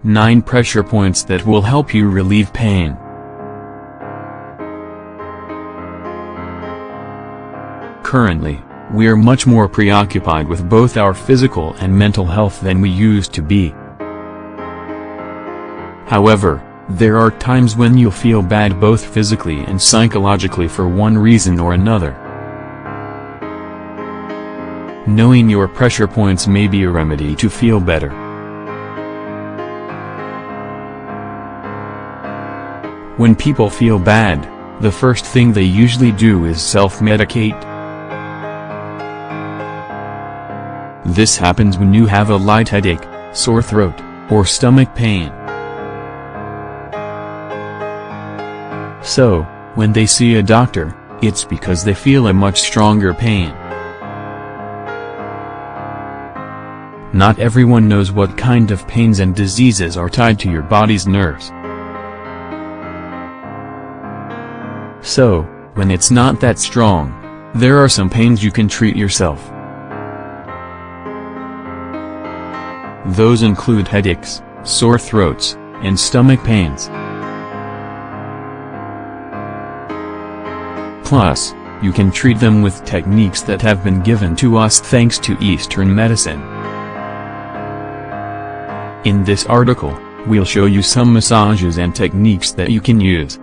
9 pressure points that will help you relieve pain. Currently, we are much more preoccupied with both our physical and mental health than we used to be. However, there are times when you'll feel bad both physically and psychologically for one reason or another. Knowing your pressure points may be a remedy to feel better. When people feel bad, the first thing they usually do is self-medicate. This happens when you have a light headache, sore throat, or stomach pain. So, when they see a doctor, it's because they feel a much stronger pain. Not everyone knows what kind of pains and diseases are tied to your body's nerves. So, when it's not that strong, there are some pains you can treat yourself. Those include headaches, sore throats, and stomach pains. Plus, you can treat them with techniques that have been given to us thanks to Eastern medicine. In this article, we'll show you some massages and techniques that you can use.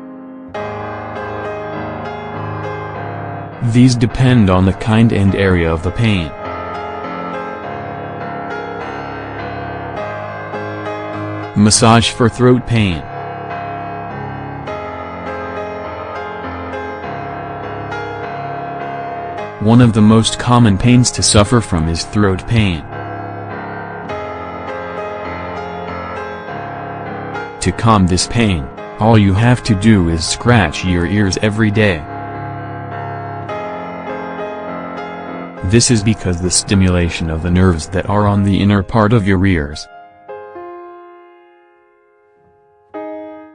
These depend on the kind and area of the pain. Massage for throat pain. One of the most common pains to suffer from is throat pain. To calm this pain, all you have to do is scratch your ears every day. This is because the stimulation of the nerves that are on the inner part of your ears.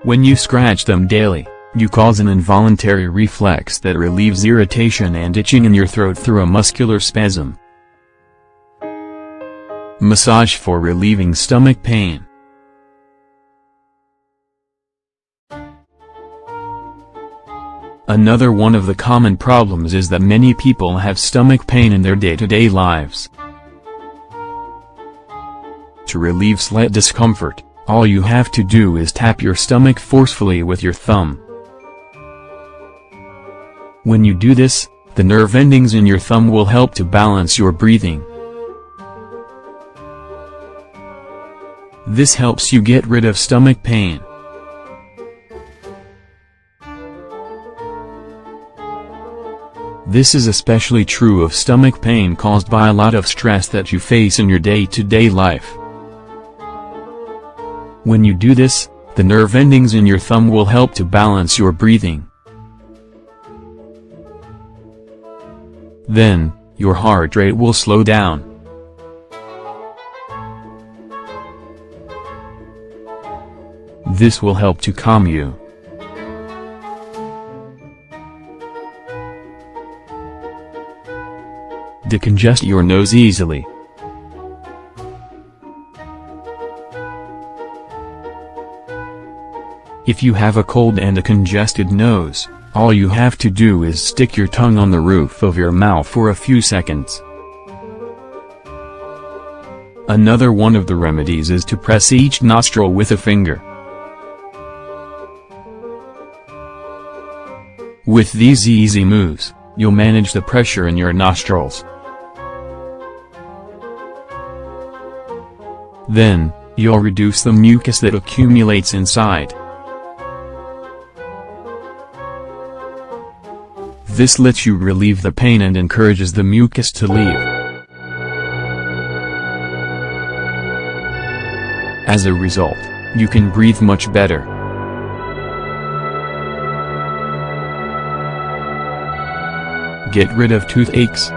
When you scratch them daily, you cause an involuntary reflex that relieves irritation and itching in your throat through a muscular spasm. Massage for relieving stomach pain. Another one of the common problems is that many people have stomach pain in their day-to-day lives. To relieve slight discomfort, all you have to do is tap your stomach forcefully with your thumb. When you do this, the nerve endings in your thumb will help to balance your breathing. This helps you get rid of stomach pain. This is especially true of stomach pain caused by a lot of stress that you face in your day-to-day life. When you do this, the nerve endings in your thumb will help to balance your breathing. Then, your heart rate will slow down. This will help to calm you. Decongest your nose easily. If you have a cold and a congested nose, all you have to do is stick your tongue on the roof of your mouth for a few seconds. Another one of the remedies is to press each nostril with a finger. With these easy moves, you'll manage the pressure in your nostrils. Then, you'll reduce the mucus that accumulates inside. This lets you relieve the pain and encourages the mucus to leave. As a result, you can breathe much better. Get rid of toothaches.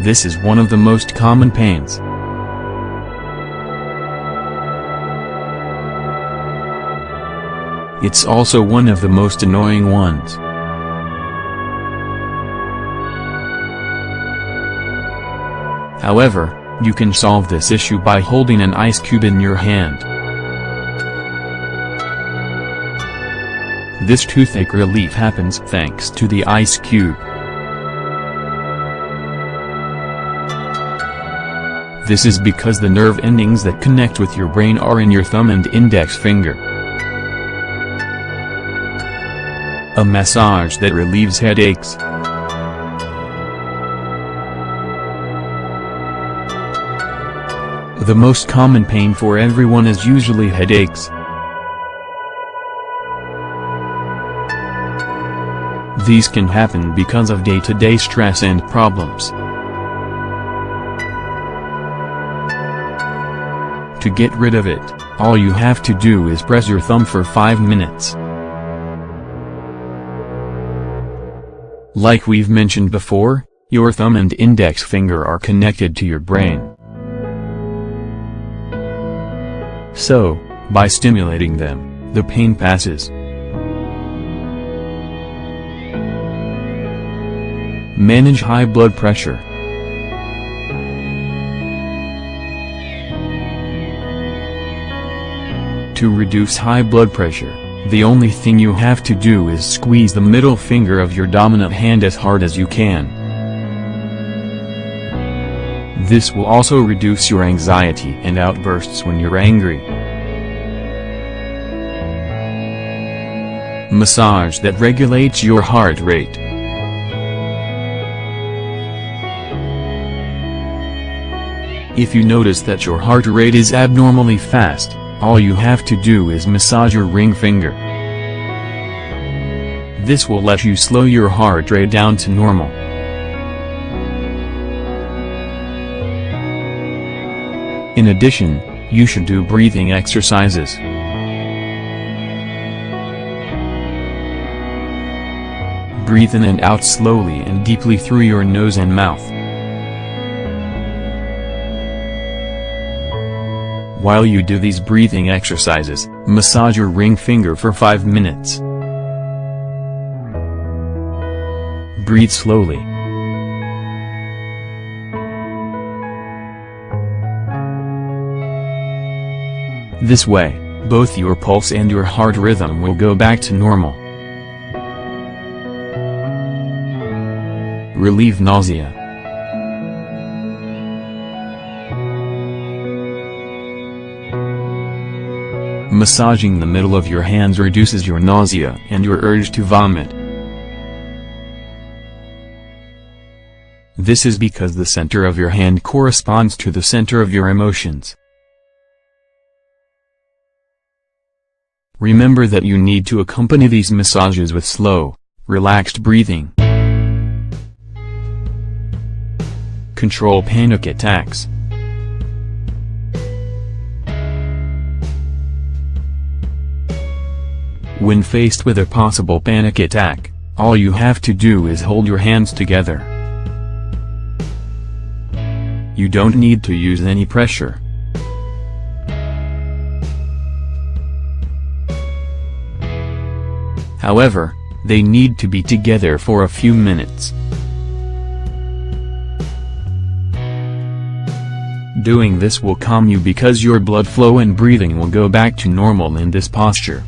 This is one of the most common pains. It's also one of the most annoying ones. However, you can solve this issue by holding an ice cube in your hand. This toothache relief happens thanks to the ice cube. This is because the nerve endings that connect with your brain are in your thumb and index finger. A massage that relieves headaches. The most common pain for everyone is usually headaches. These can happen because of day-to-day stress and problems. To get rid of it, all you have to do is press your thumb for 5 minutes. Like we've mentioned before, your thumb and index finger are connected to your brain. So, by stimulating them, the pain passes. Manage high blood pressure. To reduce high blood pressure, the only thing you have to do is squeeze the middle finger of your dominant hand as hard as you can. This will also reduce your anxiety and outbursts when you're angry. Massage that regulates your heart rate. If you notice that your heart rate is abnormally fast, all you have to do is massage your ring finger. This will let you slow your heart rate down to normal. In addition, you should do breathing exercises. Breathe in and out slowly and deeply through your nose and mouth. While you do these breathing exercises, massage your ring finger for 5 minutes. Breathe slowly. This way, both your pulse and your heart rhythm will go back to normal. Relieve nausea. Massaging the middle of your hands reduces your nausea and your urge to vomit. This is because the center of your hand corresponds to the center of your emotions. Remember that you need to accompany these massages with slow, relaxed breathing. Control panic attacks. When faced with a possible panic attack, all you have to do is hold your hands together. You don't need to use any pressure. However, they need to be together for a few minutes. Doing this will calm you because your blood flow and breathing will go back to normal in this posture.